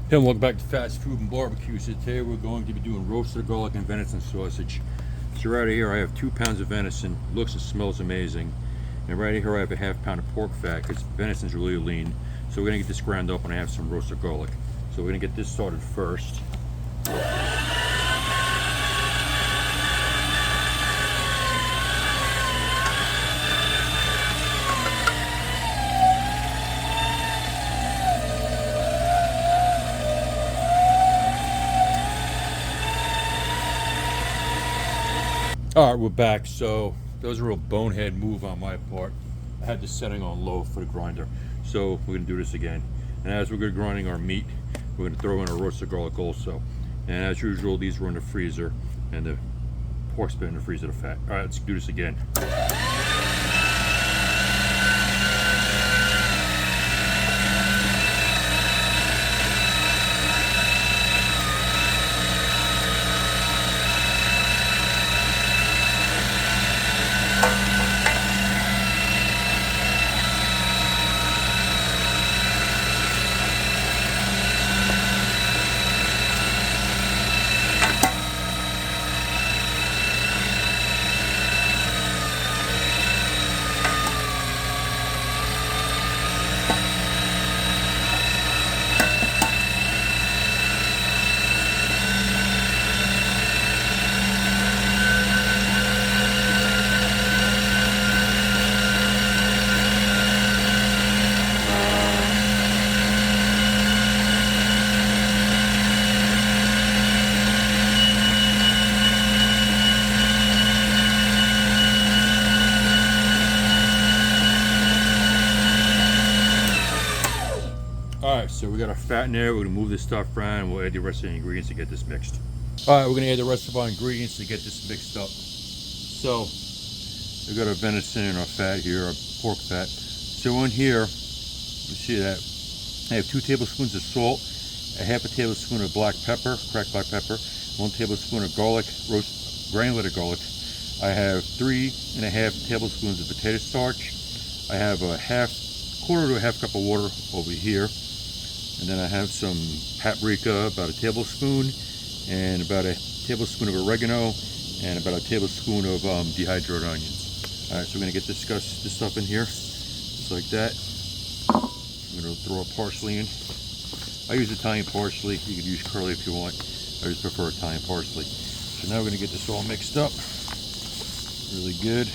Hey, and welcome back to Fast Food and Barbecue. So today we're going to be doing roasted garlic and venison sausage. So right here I have 2 pounds of venison. Looks and smells amazing. And right here I have a half pound of pork fat because venison's really lean. So we're gonna get this ground up and I have some roasted garlic. So we're gonna get this started first. All right, we're back. So that was a real bonehead move on my part. I had this setting on low for the grinder. So we're gonna do this again. And as we're gonna grinding our meat, we're gonna throw in our roasted garlic also. And as usual, these were in the freezer and the pork's been in the freezer, the fat. All right, let's do this again. Alright, so we got our fat in there. We're going to move this stuff around and we'll add the rest of the ingredients to get this mixed. Alright, we're going to add the rest of our ingredients to get this mixed up. So, we got our venison and our fat here, our pork fat. So in here, you see that I have 2 tablespoons of salt, a half a tablespoon of black pepper, cracked black pepper, 1 tablespoon of garlic, granulated garlic. I have 3.5 tablespoons of potato starch. I have a quarter to a half cup of water over here. And then I have some paprika, about a tablespoon, and about a tablespoon of oregano, and about a tablespoon of dehydrated onions. All right, so we're gonna get this stuff in here, just like that. I'm gonna throw a parsley in. I use Italian parsley. You could use curly if you want. I just prefer Italian parsley. So now we're gonna get this all mixed up, really good.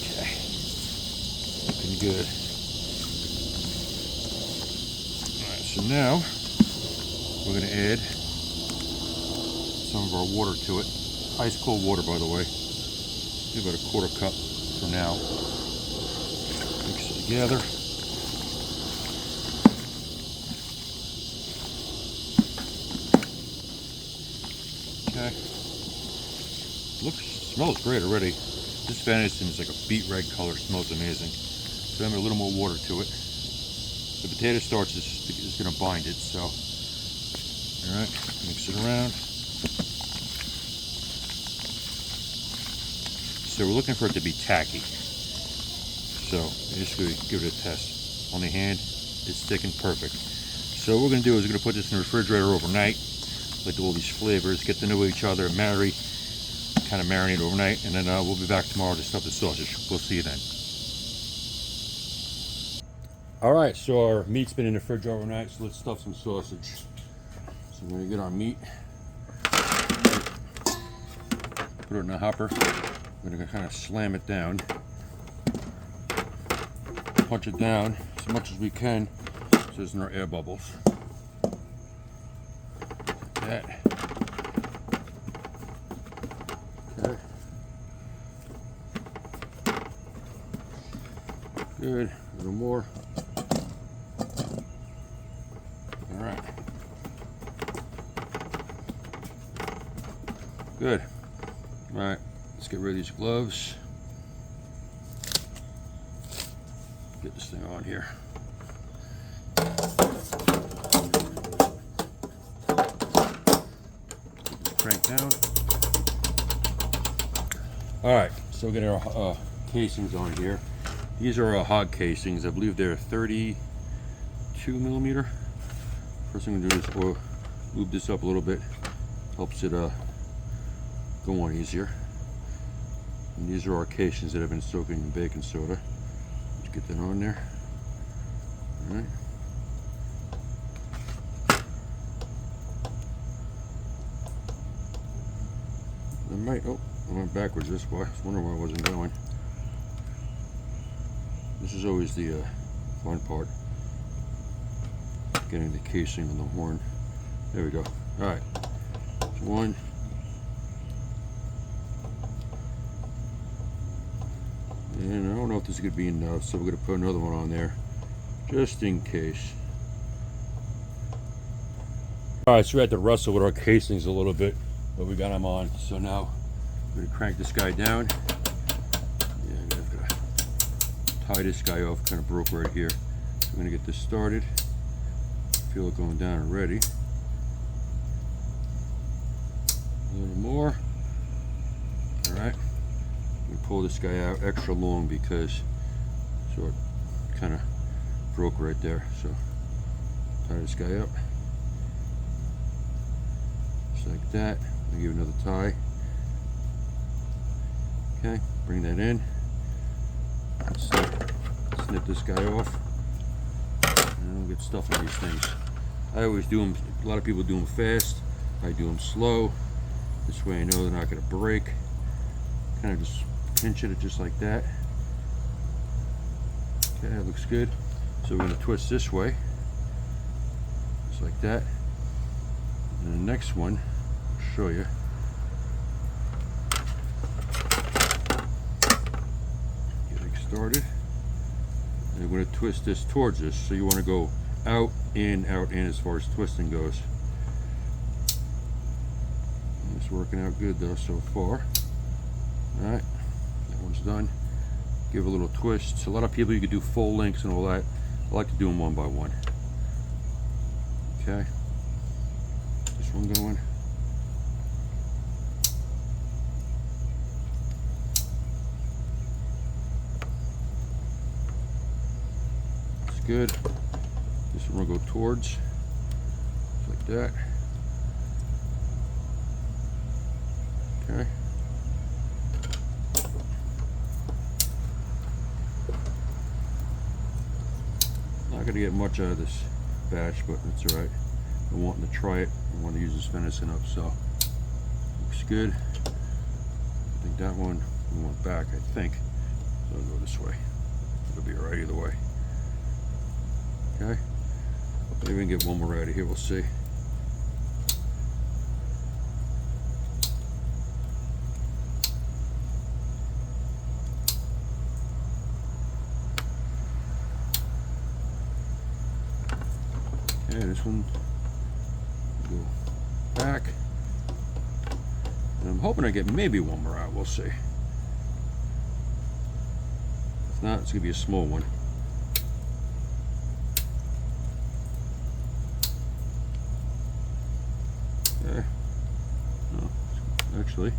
Okay, looking good. So now we're going to add some of our water to it. Ice cold water, by the way. About a quarter cup for now. Mix it together. Okay. Smells great already. This venison is like a beet red color. It smells amazing. So I'm going to add a little more water to it. The potato starch is going to bind it, so all right, mix it around. So we're looking for it to be tacky. So just going to give it a test. On the hand, it's thick and perfect. So what we're going to do is we're going to put this in the refrigerator overnight. Let all these flavors get to know each other and kind of marinate overnight, and then we'll be back tomorrow to stuff the sausage. We'll see you then. Alright, so our meat's been in the fridge overnight, so let's stuff some sausage. So we're going to get our meat, put it in a hopper. We're going to kind of slam it down, punch it down as much as we can so there's no air bubbles. Like that. Okay. Good, a little more. Alright. Good. Alright, let's get rid of these gloves. Get this thing on here. Crank down. Alright, so we'll get our casings on here. These are hog casings. I believe they're 32 millimeter. First thing I'm gonna do is lube this up a little bit. Helps it go on easier. And these are our casings that have been soaking in baking soda. Let's get that on there. All right. I went backwards this way. I was wondering where I wasn't going. This is always the fun part. Getting the casing on the horn. There we go. All right. One. And I don't know if this is going to be enough, so we're going to put another one on there, just in case. All right, so we had to wrestle with our casings a little bit, but we got them on. So now we're going to crank this guy down. Yeah, I'm going to tie this guy off, kind of broke right here. So we're going to get this started. Feel it going down already. A little more. All right. We pull this guy out extra long because so it kind of broke right there. So tie this guy up just like that. I'll give it another tie. Okay, bring that in. Snip this guy off. And we'll get stuff on these things. I always do them. A lot of people do them fast. I do them slow. This way I know they're not going to break. Kind of just pinch it just like that. Okay, that looks good. So we're going to twist this way, just like that. And the next one, I'll show you. Getting started. And we're going to twist this towards us. So you want to go out, in as far as twisting goes. And it's working out good though so far. All right. That one's done. Give a little twist. A lot of people, you could do full links and all that. I like to do them one by one. Okay. This one going. That's good. This one will go towards. Just like that. Okay. Not going to get much out of this batch, but that's alright. I'm wanting to try it. I want to use this venison up, so looks good. I think that one we want back, I think. So I'll go this way. It'll be alright either way. Okay. Maybe we can get one more out of here, we'll see. Okay, this one will go back. And I'm hoping I get maybe one more out, we'll see. If not, it's gonna be a small one. Okay. No, actually,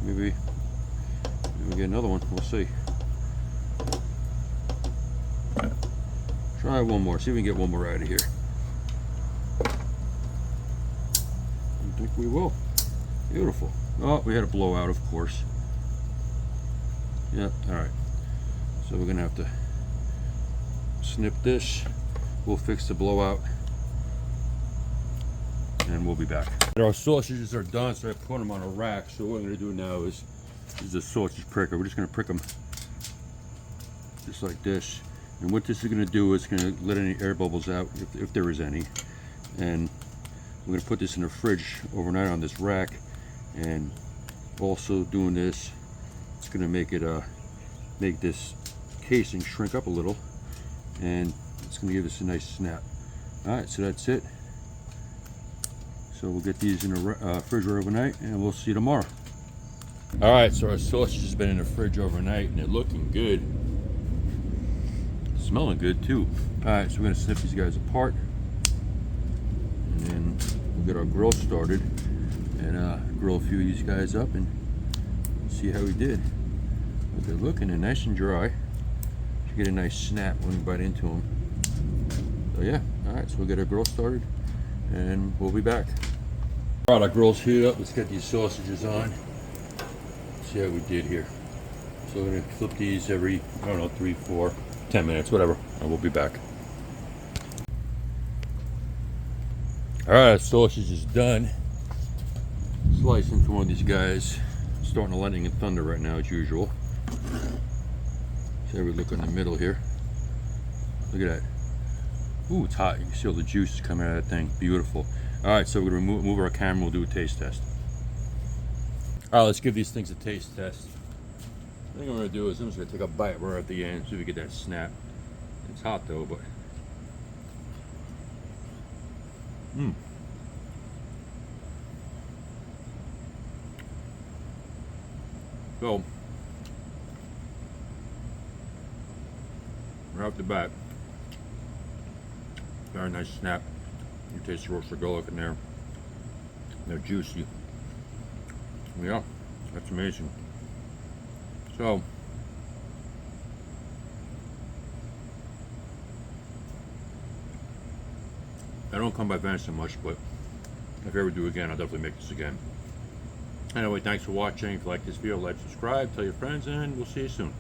maybe we get another one, we'll see. Try one more, see if we can get one more out of here. I think we will. Beautiful. Oh, we had a blowout, of course. Yeah, alright. So we're gonna have to snip this. We'll fix the blowout. And we'll be back. Our sausages are done, so I put them on a rack. So what I'm gonna do now is a sausage pricker. We're just gonna prick them just like this. And what this is going to do is going to let any air bubbles out, if there is any. And we're going to put this in the fridge overnight on this rack. And also doing this, it's going to make it make this casing shrink up a little, and it's going to give us a nice snap. All right, so that's it. So we'll get these in the refrigerator overnight, and we'll see you tomorrow. All right, so our sausage has been in the fridge overnight, and they're looking good. Smelling good too. Alright, so we're going to snip these guys apart, and then we'll get our grill started and grill a few of these guys up and see how we did. But they're looking, they're nice and dry. You get a nice snap when you bite into them. So yeah, all right, so we'll get our grill started and we'll be back. All right, our grill's heated up. Let's get these sausages on. See how we did here. So we're gonna flip these every, I don't know, 3, 4, 10 minutes, whatever, and we'll be back. All right, our sausage is done. Slice into one of these guys. Starting to lightning and thunder right now as usual. So we look in the middle here. Look at that. Ooh, it's hot. You can see all the juices coming out of that thing. Beautiful. All right, so we're gonna move our camera. We'll do a taste test. All right, let's give these things a taste test. I think what I'm gonna do is I'm just gonna take a bite right at the end, see if we get that snap. It's hot though, but. So, right off the bat, very nice snap. You taste the roasted garlic in there. They're juicy. Yeah, that's amazing. So, I don't come by venison much, but if I ever do again, I'll definitely make this again. Anyway, thanks for watching. If you like this video, like, subscribe, tell your friends, and we'll see you soon.